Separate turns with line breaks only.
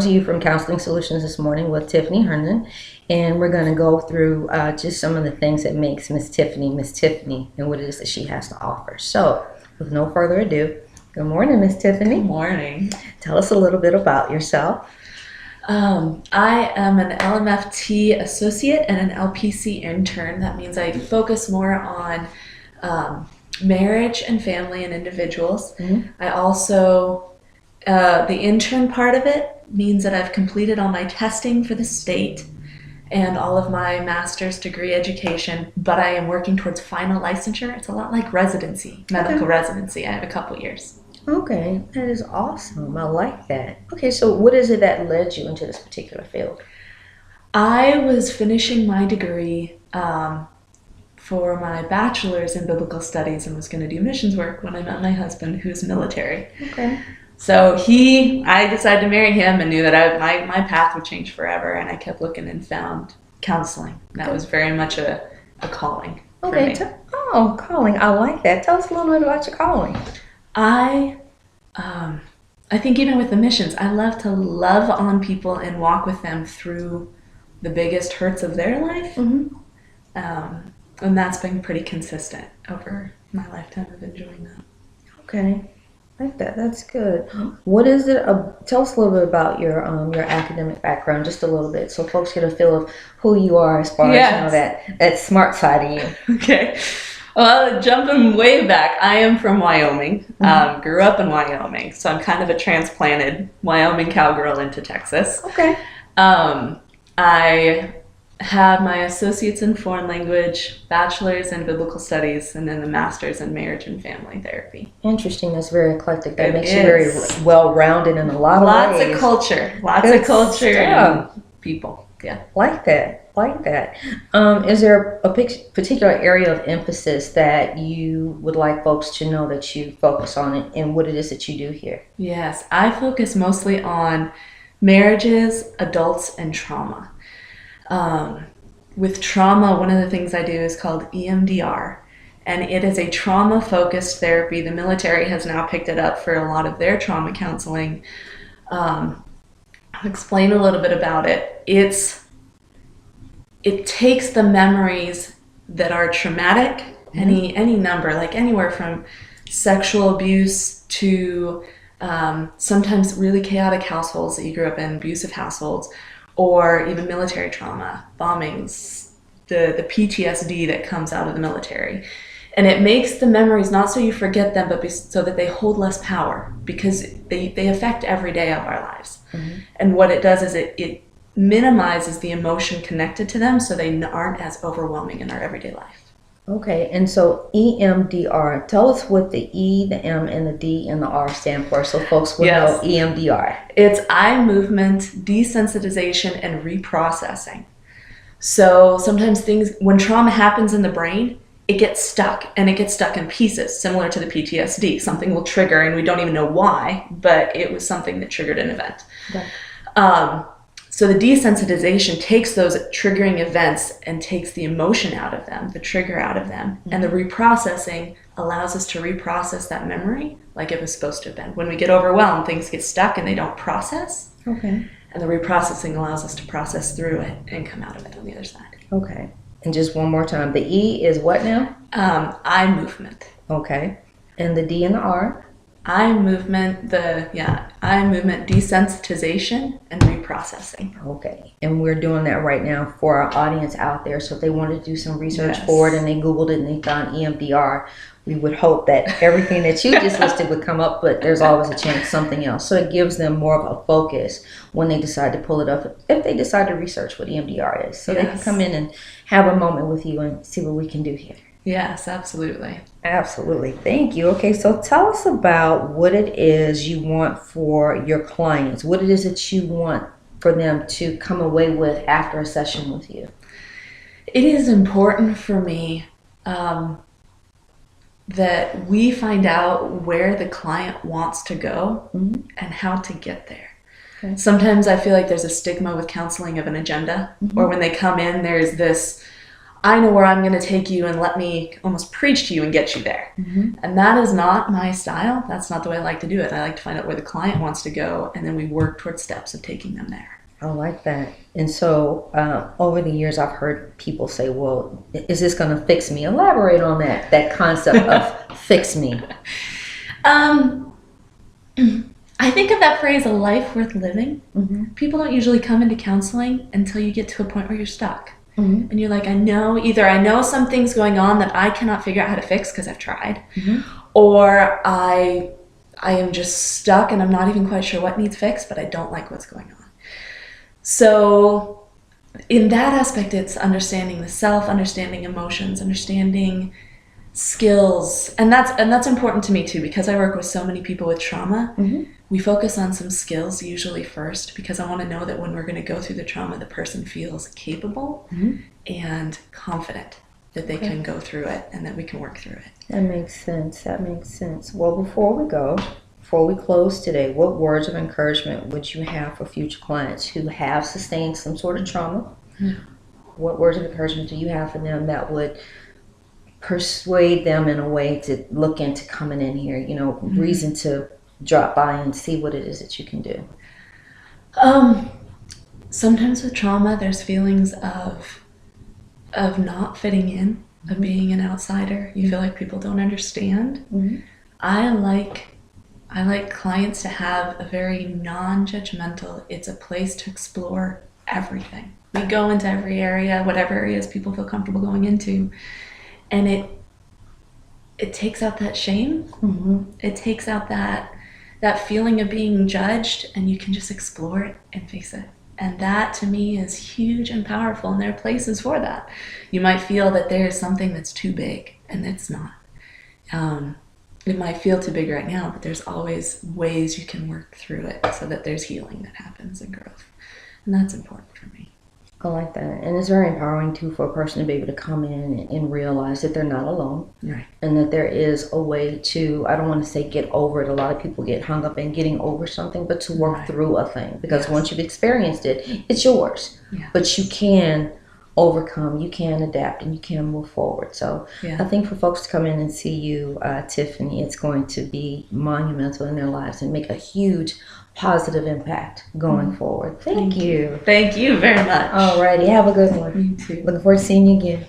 To you from Counseling Solutions this morning with Tiffany Herndon, and we're going to go through just some of the things that makes Miss Tiffany and what it is that she has to offer. So with no further ado, good morning, Miss Tiffany.
Good morning.
Tell us a little bit about yourself.
I am an LMFT associate and an LPC intern. That means I focus more on marriage and family and individuals. I also, the intern part of it means that I've completed all my testing for the state and all of my master's degree education, but I am working towards final licensure. It's a lot like residency, medical residency. I have a couple years.
Okay, that is awesome. I like that. Okay, so what is it that led you into this particular field?
I was finishing my degree for my bachelor's in biblical studies and was going to do missions work when I met my husband, who's military.
Okay.
So I decided to marry him and knew that my path would change forever, and I kept looking and found counseling. That was very much a calling for me.
Calling. I like that. Tell us a little bit about your calling.
I think even with the missions, I love to love on people and walk with them through the biggest hurts of their life. And that's been pretty consistent over my lifetime of enjoying that.
Okay. Like that. That's good. What is it? Tell us a little bit about your academic background, just a little bit, so folks get a feel of who you are as far as that smart side of you.
Okay. Well, jumping way back, I am from Wyoming. Grew up in Wyoming, so I'm kind of a transplanted Wyoming cowgirl into Texas.
Okay.
I have my associates in foreign language, bachelor's in biblical studies, and then the master's in marriage and family therapy.
Interesting. That's very eclectic. That makes you very well-rounded in a lot of ways.
Lots of culture. Lots of culture and people. Yeah.
Like that. Is there a particular area of emphasis that you would like folks to know that you focus on it and what it is that you do here?
Yes. I focus mostly on marriages, adults, and trauma. With trauma, one of the things I do is called EMDR, and it is a trauma-focused therapy. The military has now picked it up for a lot of their trauma counseling. I'll explain a little bit about it. It takes the memories that are traumatic, any number, like anywhere from sexual abuse to sometimes really chaotic households that you grew up in, abusive households, or even military trauma, bombings, the PTSD that comes out of the military. And it makes the memories not so you forget them, but so that they hold less power, because they affect every day of our lives. And what it does is it minimizes the emotion connected to them so they aren't as overwhelming in our everyday life. Okay,
and so EMDR, tell us what the E, the M, and the D, and the R stand for, so folks will know EMDR.
It's eye movement, desensitization, and reprocessing. So sometimes when trauma happens in the brain, it gets stuck, and it gets stuck in pieces, similar to the PTSD. Something will trigger, and we don't even know why, but it was something that triggered an event. Okay. So the desensitization takes those triggering events and takes the emotion out of them, the trigger out of them. And the reprocessing allows us to reprocess that memory like it was supposed to have been. When we get overwhelmed, things get stuck and they don't process.
Okay.
And the reprocessing allows us to process through it and come out of it on the other side.
Okay. And just one more time, the E is what now?
Eye movement.
Okay. And the D and the R?
Eye movement, desensitization, and reprocessing.
Okay, and we're doing that right now for our audience out there. So if they wanted to do some research for it and they Googled it and they found EMDR, we would hope that everything that you just listed would come up, but there's always a chance something else. So it gives them more of a focus when they decide to pull it up, if they decide to research what EMDR is. So they can come in and have a moment with you and see what we can do here.
Yes, absolutely.
Absolutely. Thank you. Okay, so tell us about what it is you want for your clients. What it is that you want for them to come away with after a session with you.
It is important for me that we find out where the client wants to go and how to get there. Okay. Sometimes I feel like there's a stigma with counseling of an agenda, or when they come in, there's this I know where I'm going to take you and let me almost preach to you and get you there. And that is not my style. That's not the way I like to do it. I like to find out where the client wants to go, and then we work towards steps of taking them there.
I like that. And so over the years, I've heard people say, well, is this going to fix me? Elaborate on that concept of fix me.
I think of that phrase, a life worth living. People don't usually come into counseling until you get to a point where you're stuck. And you're like, either I know something's going on that I cannot figure out how to fix because I've tried, or I am just stuck and I'm not even quite sure what needs fixed, but I don't like what's going on. So in that aspect, it's understanding the self, understanding emotions, understanding skills. And that's important to me too, because I work with so many people with trauma. We focus on some skills usually first, because I want to know that when we're going to go through the trauma, the person feels capable and confident that they can go through it and that we can work through it.
That makes sense. Well, before we close today, what words of encouragement would you have for future clients who have sustained some sort of trauma? What words of encouragement do you have for them that would persuade them in a way to look into coming in here, reason to drop by and see what it is that you can do?
Sometimes with trauma, there's feelings of not fitting in, of being an outsider. You feel like people don't understand. I like clients to have a very non-judgmental, it's a place to explore everything. We go into every area, whatever areas people feel comfortable going into, and it takes out that shame. It takes out that feeling of being judged, and you can just explore it and face it. And that to me is huge and powerful, and there are places for that. You might feel that there's something that's too big, and it's not. It might feel too big right now, but there's always ways you can work through it so that there's healing that happens and growth. And that's important for me.
I like that. And it's very empowering too for a person to be able to come in and realize that they're not alone.
Right.
And that there is a way to, I don't want to say get over it. A lot of people get hung up in getting over something, but to work through a thing. Because once you've experienced it, it's yours. But you can overcome, you can adapt, and you can move forward. So I think for folks to come in and see you, Tiffany, it's going to be monumental in their lives and make a huge positive impact going forward. Thank you.
Thank you very much.
Alrighty, have a good one.
You too.
Looking forward to seeing you again.